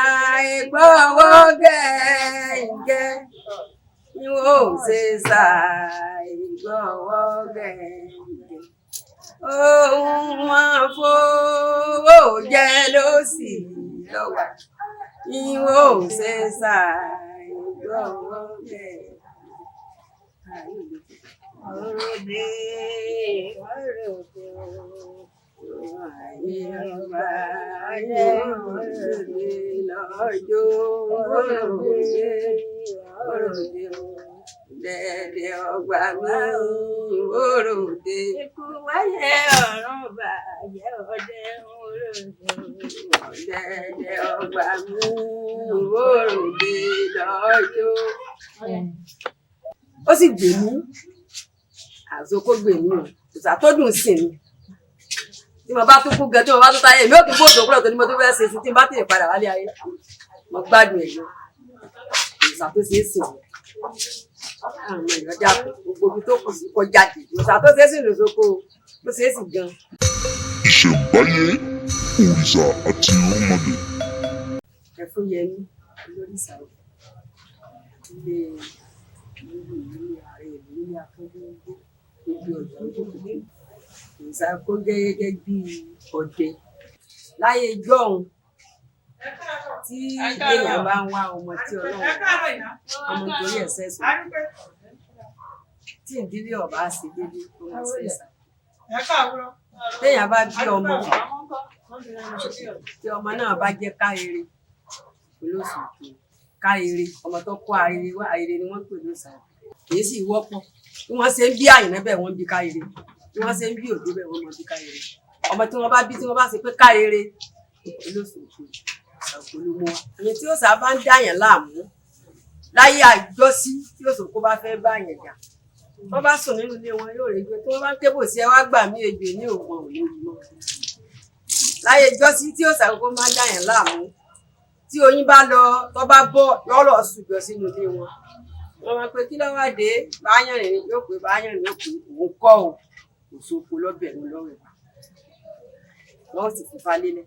ṣàìgbọ́wọ́ gẹ̀ǹgẹ̀. Ìwọ ṣe ṣàìgbọ́wọ́ gẹ̀ǹgẹ̀. Ohun àfowó jẹ ló sì lọ́wọ́. Ìwọ ṣe ṣàìgbọ́wọ́ gẹ̀ǹgẹ̀. Òròdé, òròdé, ayé òròdé lọ́jọ́ òròdé, òròdé, dẹ̀dẹ̀ ọgbà mi òròdé. Ikú wáyé ọ̀run bàjẹ́ ọdẹ òròdé, dẹ̀dẹ̀ ọgbà mi òròdé lọ́jọ́. Ó sì gbè mí àzokó gbè mí o ìsà tó dùn sí ni tí mo bá tún kú gan tí mo bá tún táyé mi ò tún gbòòdò kúrò tó ní mo tún fẹ́ ṣe sí tí mo bá tèè padà wálé ayé mo gbádùn ẹ̀yọ ìsà tó ṣe é sìn àwọn ìyọjà gbogbo ibi tó kù sí kó jáde ìsà tó ṣe é sìn lòsókò tó ṣe é sìn gan. Ìṣẹ̀ǹbáyé òrìṣà àti irúnmọlẹ̀. Ẹ̀fún yẹmí olóríṣà ilé ìlú ààrẹ ìlú ní akọ́gbẹ́gbẹ́ gbogbo ọ̀dọ́ òjòkúlé ìsàkó gẹ́gẹ́ bí ọdẹ láyé jọ́hun tí èèyàn bá ń wá ọmọ tí ọlọ́run ọmọ torí ẹ̀sẹ̀ sùn tí ìdílé ọba ṣe déédéé tó wọ́n ṣe sà téèyàn bá bí ọmọ tí ọmọ náà bá jẹ́ káyere olóṣù tó káyere ọmọ tó kó ayere wá ayere ni wọ́n pè lóṣà kìí sì wọ́pọ̀ bí wọ́n ṣe ń bí àyìnà bẹ́ẹ̀ wọ́n ń bí káyere bí wọ́n ṣe ń bí òde bẹ́ẹ̀ wọ́n mọ̀ bí káyere ọmọ tí wọ́n bá bí tí wọ́n bá ṣe pé káyere olóṣù tó ṣàpolówó wa ẹni tí ó sá bá ń dáyàn láàmú láyé àjọsí tí ó sòkó bá fẹ́ bá yẹn jà wọ́n bá sùn nínú ilé wọn yóò rè gbé tí wọ́n bá ń kébò sí ẹ wá gbà mí ègbè ní òògùn òní mọ́ láyé àjọsí tí ó sàkókò máa ń dáyàn láàmú tí oyin bá lọ tó bá bọ̀ lọ́rọ̀ ṣùjọ sínú ilé wọn wọ́n máa pe kí ló wá dé báyàn rìn yóò pé báyàn rìn yóò pé òun kọ́ ò òṣòfò lọ́bẹ̀ ló lọ́rẹ̀ wọ́n sì fífa lélẹ̀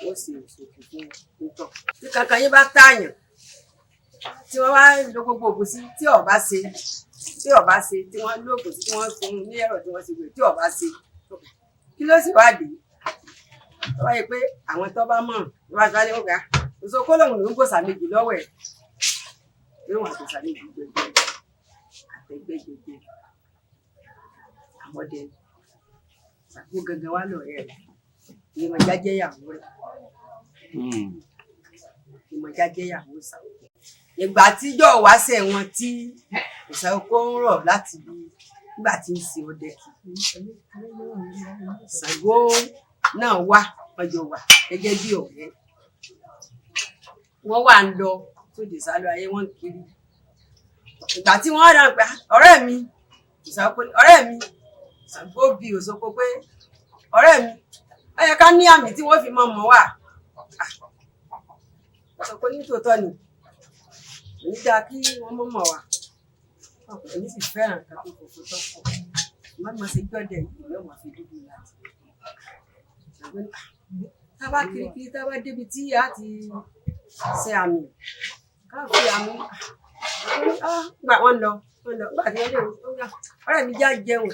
wọ́n sì òṣòfò fún nítọ̀ tí kankan yín bá tààyàn tí wọ́n wá lo gbogbo ògùn sí tí ọba ṣe tí wọ́n lóògùn sí tí wọ́n fún un ní ẹ̀rọ tí wọ́n ṣe gbé tí ọba ṣe kí ló sì wá dé tó bá yẹ pé àwọn tó bá mọ̀ ló bá sáré ọ̀gá òṣòkó lòun ló ń gbòòsà méjì lọ́wọ́ ẹ̀ pé wọn àtòsà méjì gbẹgbẹ àtẹgbẹgbẹgbẹ àmọdé ṣàkó gangan wà lọrẹ rẹ ìmọ̀já jẹ́ ìyàwó rẹ̀ ìmọ̀já jẹ́ ìyàwó Ṣàngó ìgbà tíjọ́ wáṣẹ̀ wọn tí Ṣàngó ń rọ̀ láti bí nígbà tí ń ṣe ọdẹ kì í Ṣàngó náà wà ọjọ́ wà gẹ́gẹ́ bí ọ̀rẹ́ wọ́n wà ń lọ tó dé sálọ ayé wọn kiri ìgbà tí wọ́n rà pé ọ̀rẹ́ mi Ṣàngó bí Òṣogbo pé ọ̀rẹ́ mi ó yẹ ká ní àmì tí wọ́n fi mọ̀ wá Òṣogbo ní tòótọ́ ni èyí dáa kí wọ́n mọ̀ wá èyí sì fẹ́ràn nǹkan tó kòkó tó pọ̀ má ṣe gbọ́dẹ̀ yìí yóò máa fi dúdú láti tá bá kirikiri tá bá débi tí a ti ṣe àmì ká fi àmì gbà wọ́n lọ gbà tí wọ́n lè ọ̀rẹ́ mi já jẹun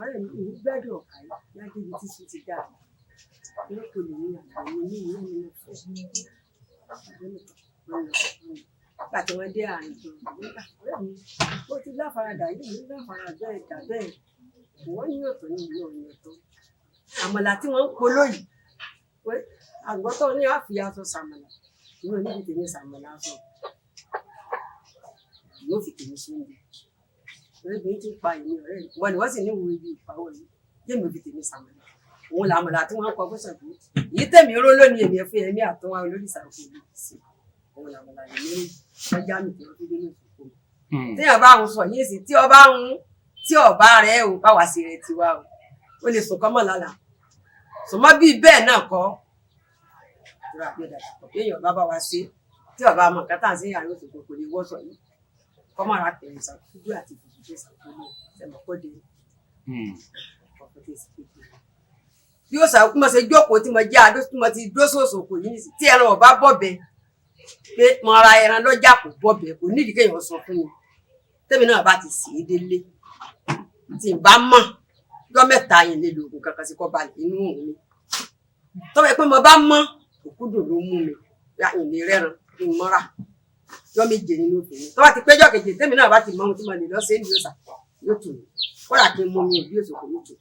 ọ̀rẹ́ mi gbẹ́dọ̀ ọ̀kà yìí lágbègbè tí sùn ti dáa ló kò lè ní àgbàmì ní ìlú mi lọ fún gbà tí wọ́n dé àárín tó ọ̀rẹ́ mi ó ti láfaradà yìí ní láfaradà ẹ̀dá bẹ́ẹ̀ wọ́n ní ọ̀tọ̀ ní ìlú ọ̀nà ọ̀tọ̀ àmàlà tí wọ́n ń polo yìí pé àgbọ̀tọ̀ ní àfihàn aṣọ sàmàlà ìwé níbi tèmi sàmàlà aṣọ yóò fi tèmi sí oúnjẹ obìnrin ti pa èmi ọ̀rẹ́ rẹ̀ wọ́n ni wọ́n sì ní ìwúrí ibi ìpawọ́ yìí yémi fi tèmi sàmàlà òun làmàlà tí wọ́n ń kọ fún Ṣàngó yìí tèmi ró lónìí èmi ẹ̀fún ẹ̀mí àtọwá olóríṣà òkú olú sí òun làmàlà yìí lórí ọjà mi tí wọ́n fi dé ní ìfòkò téèyàn bá ń sọ yìí sí tí ọba rẹ̀ ò bá wà sí rẹ̀ tiwa o ó lè sùn kọ́mọ̀ lálàá sùnmọ́ bíi bẹ́ẹ̀ náà kọ́ ìrora àgbẹ̀dà èèyàn bá wa ṣe tí ọba mọ̀ kátà sí àárín Òṣogbo kò lè wọ́sọ̀ yìí kọ́mọ̀ ra pẹ̀lú Ṣàngó àti ìfòsùn Ṣàngó ní ẹ̀mọ́ kọ́dé ọ̀pọ̀ tó sì kéde bí ó sàkó mo ṣe jókòó tí mo jẹ́ àdó tí mo ti dó sòsòkò yìí tí ẹran ọba bọ̀bẹ pé mo ra ẹran lọ́jà kò bọ̀bẹ kò nídìí kéèyàn sọ fún mi tẹ́mi náà bá ti sì é délé tí n bá mọ̀ ọjọ́ mẹ́ta yẹn lè lo oògùn kankan sí kọ́ balẹ̀ inú òun mi tọ́wọ́ pé mo bá mọ̀ òkúdùn ló mú mi ìní rẹ́ran kí n mọ́ra ọjọ́ méje nínú obìnrin tọ́wọ́ ti péjọ́ kejì tẹ́mi náà bá ti mọ ohun tí mo lè lọ sí ìlú ọ̀sà yóò tù mí kódà kí n mú mi òbí òsòkò yóò tù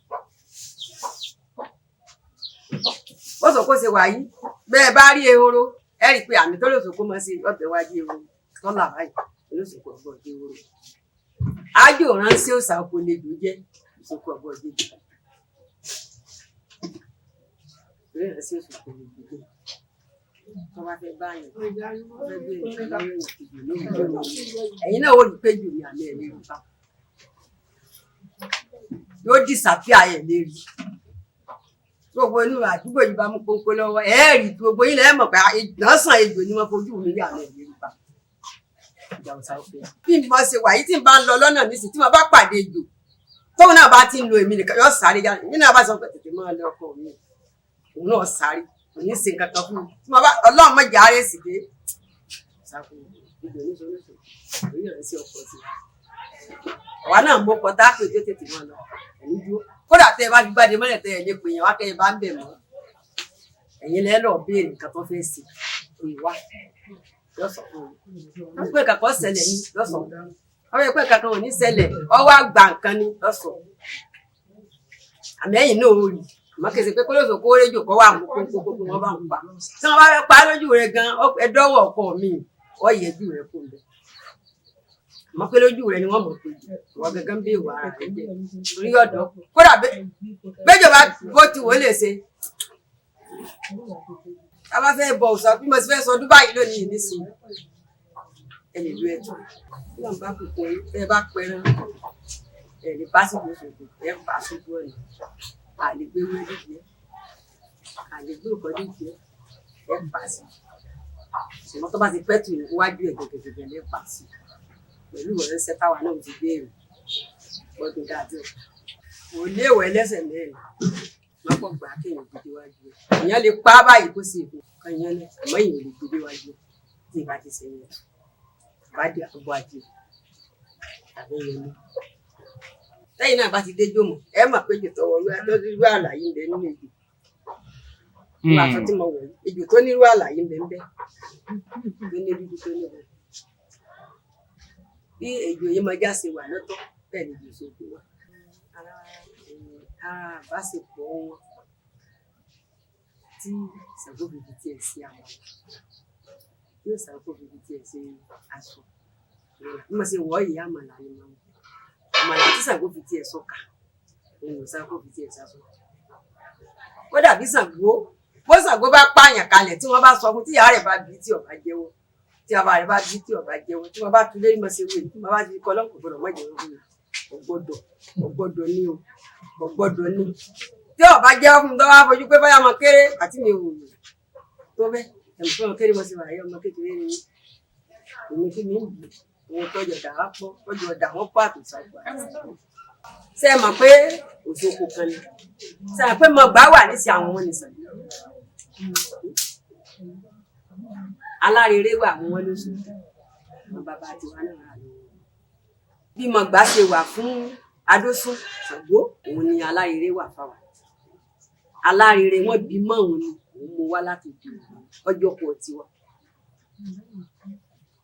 ó sọ kó ṣe wà yìí bẹ́ẹ̀ bá rí ehoro ẹ rí i pé àmì tó lè sòkó mọ́ sí ọbẹ̀ wájú ehoro tọ́lá báyìí olóṣèkò ọgbọ́n dé ehoro ájò ránṣẹ́ òsà oko lè dùn jẹ́ ìsòkò ọgbọ́n dé ránṣẹ́ òsòkò lè dùn jẹ́ tó bá fẹ́ báyìí wọ́n fẹ́ gbé nǹkan lọ́wọ́ ìdìbò lóhùn ẹ̀yin náà ó rí pé jù ní àmì ẹ̀ lérí bá yóò dìsàpíà ẹ̀ lérí gbogbo inú àdúgbò yìí bá mú pọ́npọ́ lọ́wọ́ ẹ̀ẹ́rì gbogbo yín lẹ́ẹ̀ mọ̀ pé lọ́sàn ejò ni wọ́n fojú mi rí àmì ẹ̀ lérí bá ìjà òsà òfin bí mo ṣe wà yìí tí n bá ń lọ lọ́nà nísìnyí tí mo bá pàdé ejò tóun náà bá ti ń lo èmi nìkan yóò sáré jáde èmi náà bá sọ pé tètè máa lọ ọkọ mi òun náà sáré kò ní ṣe nǹkan kan fún mi tí mo bá ọlọ́run mọ̀ jà rẹ̀ sì dé ṣàkóso ìjọ ní sọ́lọ́sọ̀ òun yẹn sí ọkọ̀ sí àwa náà mọ ọkọ̀ tá a pè tó tètè máa lọ ẹ̀yìn dúró kódà tẹ́ ẹ bá fi gbáde mọ́lẹ̀ tẹ́ ẹ lè pè yẹn wá kẹ́ ẹ bá ń bẹ̀ mọ́ ẹ̀yin lẹ́ lọ́ọ́ béèrè nǹkan tó fẹ́ ṣe ìwà lọ́sọ̀ fún mi wọ́n pè kankan ṣẹlẹ̀ ní lọ́sọ̀ wọ́n pè kankan ò ní ṣẹlẹ̀ ọwọ́ àgbà nǹkan ní lọ́sọ̀ àmì ẹ̀yìn náà ó rí àmọ́ kèsì pé kólóso kó rédíò kọ́ wà mú kókó wọn bá ń pa tí wọ́n bá fẹ́ pa lójú rẹ̀ gan ẹ̀dọ́wọ̀ ọkọ mi wọ́n yẹ jù rẹ̀ kó lẹ̀ àmọ́ pé lójú rẹ̀ ni wọ́n mọ̀ pé wọ́n gẹ́gẹ́ ń bí ìwà ara rẹ̀ jẹ́ torí ọ̀dọ́ kódà bẹ́jọba bó ti wò lè ṣe tá a bá fẹ́ bọ òòṣà bí mo ti fẹ́ sọ ọdún báyìí lónìí nísìnyí ẹ lè lo ẹ̀tọ́ bí wọ́n bá kókó ẹ bá pẹran ẹ lè bá síbi òṣèlú ẹ pa sójú ọ̀nà àlegbé wẹ́rẹ́ jẹ́ àlegbé òkọ́dé jẹ́ ẹ pa sí ṣùgbọ́n tó bá ti pẹ́ tù níwájú ẹ̀ gẹ̀gẹ̀gẹ̀ lẹ́ pa sí pẹ̀lú ìwọ̀n ṣẹ́ táwa náà ti béèrè gbọ́dọ̀ dáadọ́ kò léèwọ̀ ẹlẹ́sẹ̀ mẹ́rin lọ́pọ̀ gbà kéèyàn gbèdé wájú ẹ̀ èèyàn lè pa á báyìí kó sì èkó kan yẹn lẹ àmọ́ èèyàn lè gbèdé wájú ẹ̀ tí ìbá ti sẹ́yìn ìbádìí àbọ̀ ajé tàbí yẹn ní. lẹ́yìn náà bá ti dé jòmọ̀ ẹ mọ̀ pé ejò tọwọ́ irú àlàyé ń bẹ nínú ejò nígbà tó ti mọ wọ̀ ejò tó nírú àlàyé ń bẹ ń bẹ tó ní dúdú tó ní bẹ bí ejò yìí mọjá ṣe wà lọ́tọ̀ bẹ́ẹ̀ ni ejò ṣe kú wà ara àbáṣepọ̀ wọn tí ṣàgbọ́bìbì tiẹ̀ sí àwọn tí ó ṣàgbọ́bìbì tiẹ̀ sí aṣọ bí mo ṣe wọ̀ yìí àmàlà ni mo àmàlà tí Ṣàngó fi tiẹ̀ sọ́kà òun Ṣàngó fi tiẹ̀ sásọ. kódà bí Ṣàngó bó Ṣàngó bá pààyàn kalẹ̀ tí wọ́n bá sọ fún tíyàwó rẹ̀ bá bí tí ọba jẹ́wọ́ tí bàbá rẹ̀ bá bí tí ọba jẹ́wọ́ tí wọ́n bá tún lé mọ̀ ṣe wé tí wọ́n bá ti kọ́ lọ́kùn gbọ́dọ̀ mọ̀ jẹ́wọ́ fún mi ọgbọ́dọ̀ ní o ọgbọ́dọ̀ ní. tí ọba jẹ́wọ́ fún mi tó wá fojú pé báyà mọ kéré àti mi ò tó bẹ́ẹ̀ ẹ̀mí fún ọmọ kéré mo ṣe wà yẹ ọmọ kékeré ni èmi kí mi ń bù owó tọ́jú ọ̀dà wá pọ̀ tọ́jú ọ̀dà wọ́n pàtó Ṣàngó ṣe é mọ̀ pé òṣòkò kan ni ṣe é pé mo gbà wà níṣẹ́ àwọn wọn nìṣàn alárèrè wà àwọn wọn lóṣù wọn bàbá tiwa náà rà lọ bí mo gbà ṣe wà fún Adósùn Ṣàngó òun ni alárèrè wà fáwa alárèrè wọn bí mọ́ òun ni òun mú wá láti di ọjọ́ pọ̀ tiwa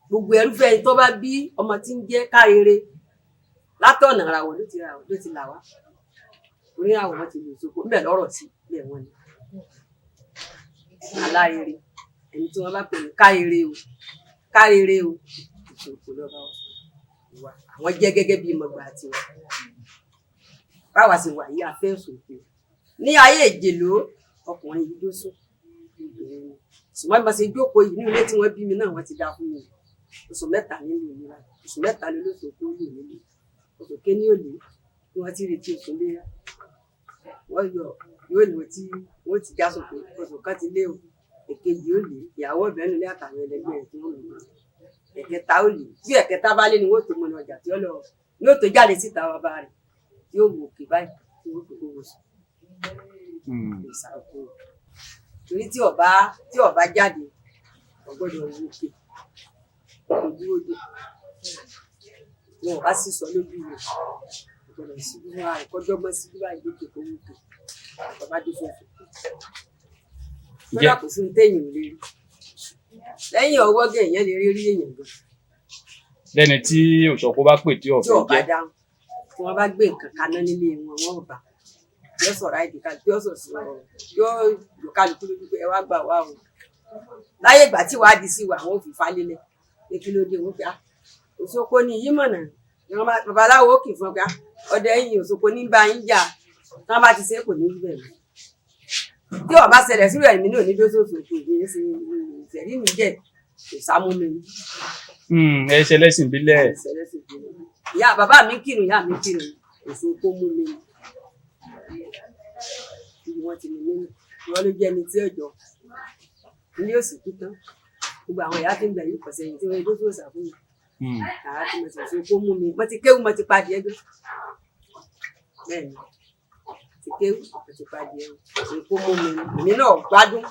gbogbo ẹrúfẹ́ tó bá bí ọmọ tí ń jẹ́ Kárèrè látọ̀nà àràwọ̀ ló ti là wá orí àwọn ọmọ ti lè sọkò ńbẹ lọ́rọ̀ sí ilẹ̀ wọn ni alárèrè ẹni tí wọ́n bá pè ní Kárèrè o ìṣòkò lọ́ba wa àwọn jẹ́ gẹ́gẹ́ bí mọ̀gbà àti wa báwa sì wà yí afẹ́ òṣòkò ní ayé ìjèló ọkùnrin yìí Dósùn ṣùgbọ́n bí wọ́n ṣe jókòó yìí ní ilé tí wọ́n bí mi náà wọ́n ti dá fún mi oṣù mẹ́ta nínú ìlera oṣù mẹ́ta ló lóṣù tó lù nílé oṣù kéní òní ni wọ́n ti retí oṣù léyà wọ́n yóò ní wọ́n ti já sókè oṣù kan ti lé o èkejì ó lè ìyàwó ọ̀bẹ nílé àtàwọn ẹlẹgbẹ́ rẹ̀ tí wọ́n lò lọ ẹ̀kẹta ó lè bí ẹ̀kẹta bá lé ni wọ́n tó mọ ní ọjà tí ó lọ ní ó tó jáde síta bàbá rẹ̀ tí ó wò òkè báyìí tí wọ́n tó wò sùn òrìṣà oko torí tí ọba jáde ọgbọ́dọ̀ wò òkè ojú odò wọn ọba sì sọ lójú rẹ̀ ọgbọ́dọ̀ sí bí wọn àìkọjọgbọn sí bí wọn àìgbèkè tó wù kè ọba dé fún òfin kódà kò sí ní téèyàn ò lè rí lẹ́yìn ọwọ́ gẹ èèyàn lè rí èèyàn gan. lẹ́ni tí òṣòkò bá pè tí ọ̀fẹ́ ọba dáhùn tí wọ́n bá gbé nǹkan kaná nílé wọn wọ́n bá yóò sọ̀rọ̀ àìdíkà yóò sọ̀rọ̀ yóò kálukú lójú pé ẹ wá gbà wá o láyé ìgbà tí wàá di sí wa àwọn ò fi falélẹ̀ pé kí ló dé wọn pé Òṣogbo ni yìí mọ̀nà babaláwo kì í fún ọ pé ọdẹ yìí Òṣogbo ní bá yín jà tí wọ́n bá ti ṣe é kò ní bẹ̀ mọ́ tí ọba ṣẹlẹ̀ sílẹ̀ èmi náà ní bí ó tó Òṣogbo ìgbéyìí ṣe ìṣẹ̀rí mi jẹ́ kò sámú mi. ẹ ṣe lẹ́sìn ìbílẹ̀. ìyá bàbá mi kírun ìyá mi kírun Òṣogbo mú mi wọ́n ti ní nínú wọ́n ló jẹ́ ẹni tí ọjọ́ ilé òsì kú tán gbogbo àwọn ìyá tí ń gbà yìí pọ̀ sẹ́yìn tí wọ́n edó tó sà fún mi àrà tí mo sì Òṣogbo mú mi mo ti kéwù mo ti padì ẹgbẹ́ bẹ́ẹ̀ ni ti kéwù mo ti padì ẹgbẹ́ Òṣogbo mú mi èmi náà gbádùn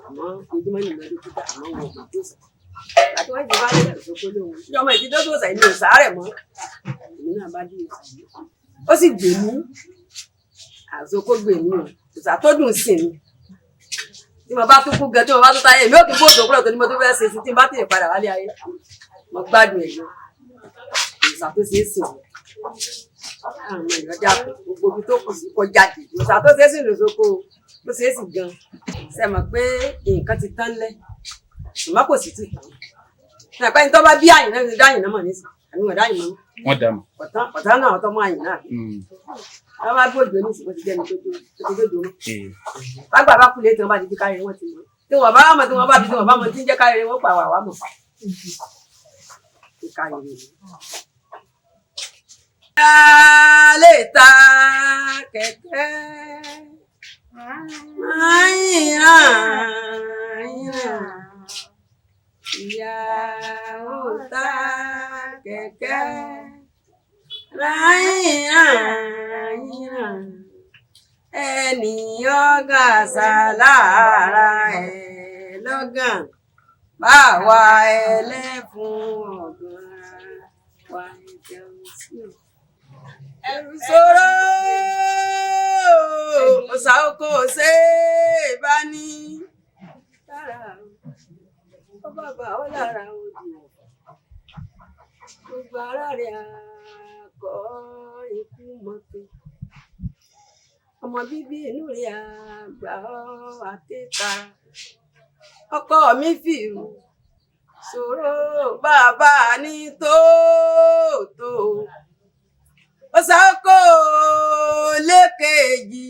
àmọ́ ojúmọ́ nìmọ̀ dókítà àmọ́ wọn kò tó sà àti wọ́n ti bá lè Òṣogbo lóhun ní ọmọ ìdí tó sà ní òsàárẹ̀ mọ́ èmi náà bá dé òsàárẹ̀ ó sì gbè mí Àsokó gbè mí o òsà tó dùn sí ni tí mo bá tó kú gan tí mo bá tó táyé mi ò kí bóòtù òkúrọ̀ tó ní mo tó fẹ́ ṣe sí tí mo bá tèè padà wálé ayé mo gbádùn ẹ̀yọ òsà tó ṣe é sìn àwọn ọmọ ìyọjà gbogbo ibi tó kù sí kó jáde òsà tó ṣe é sìn lòsókó tó ṣe é sìn gan ṣe mọ̀ pé nǹkan ti tán lẹ́ ṣùgbọ́n kò sì ti tán ẹ̀pẹ́ ní tó bá bí àyìn náà ní dáyìn náà mọ̀ ní sìn àbí wọ́n dáyìn mọ́ wọ́n dà mọ́. ọ̀tá náà ọ̀tọ́ mọ́ àyìn náà wọ́n bá gbòjò ní ìsìnkú ti jẹ́ni tó gbòjò mọ́. bágbà bá kulẹ̀ tí wọ́n bá ti di káyọ̀ wọ́n ti mọ̀ tí wọ́n bá mọ̀ tí wọ́n bá bí tí wọ́n bá mọ̀ tí ń jẹ́ káyọ̀ wọ́n pa wà wá mọ̀. lè ta kẹ̀kẹ́ ìyá ò ta kẹ̀kẹ́. Ẹni ọ̀gá sàlára ẹ̀ lọ́gàn báwa ẹlẹ́fun ọ̀gàn wà ìjẹun sí. Ẹ̀rù sọ̀rọ̀ òsà oko ṣe é bá ní. Ó bàbá ó lára ojú gbogbo ara rẹ̀ kọ́ ikú mọ́tò ọmọ bíbí inú rẹ̀ àgbà àtẹ́ta ọkọ mi fìrù ṣòro bàbá ní tóòtó Òṣàkó lẹ́kẹ̀ẹ́jì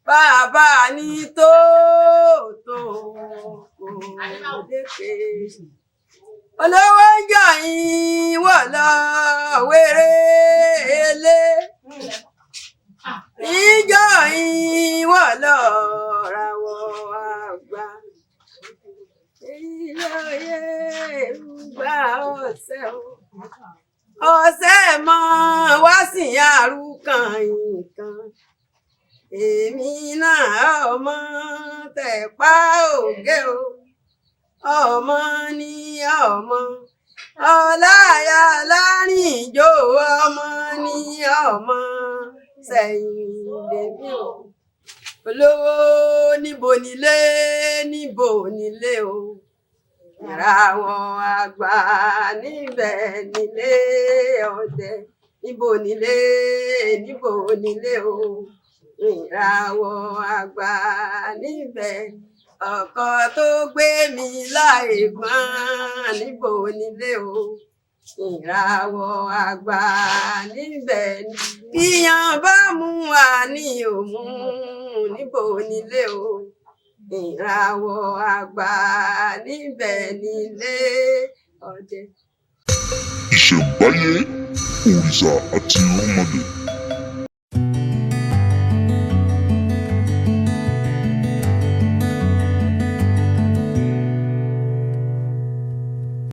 bàbá ní tóòtó lẹ́kẹ̀ẹ́jì olówó ń jọ yín wọ̀ lọ wéré ilé ìjọ yín wọ̀ lọ ràwọ̀ àgbà ilé oyè gbà ọ̀sẹ̀ mọ́ wá sí àrùkàn nǹkan èmi náà ọmọ tẹ̀pá ògé o. Ọmọ ni ọmọ ọláyà láàrin ìjó ọmọ ni ọmọ sẹ́yìn lèmi o olówó níbo nílé o ìràwọ̀ àgbà níbẹ̀ nílé ọdẹ níbo nílé o ìràwọ̀ àgbà níbẹ̀. Ọkọ tó gbé mi láì gbọ́n níbo nílé o ìràwọ̀ àgbà níbẹ̀ ni kíyàn bá mú wa ní òmù níbo nílé o ìràwọ̀ àgbà níbẹ̀ nílé ọdẹ. Ìṣẹ̀ǹbáyé òrìṣà àti irúnmọlẹ̀.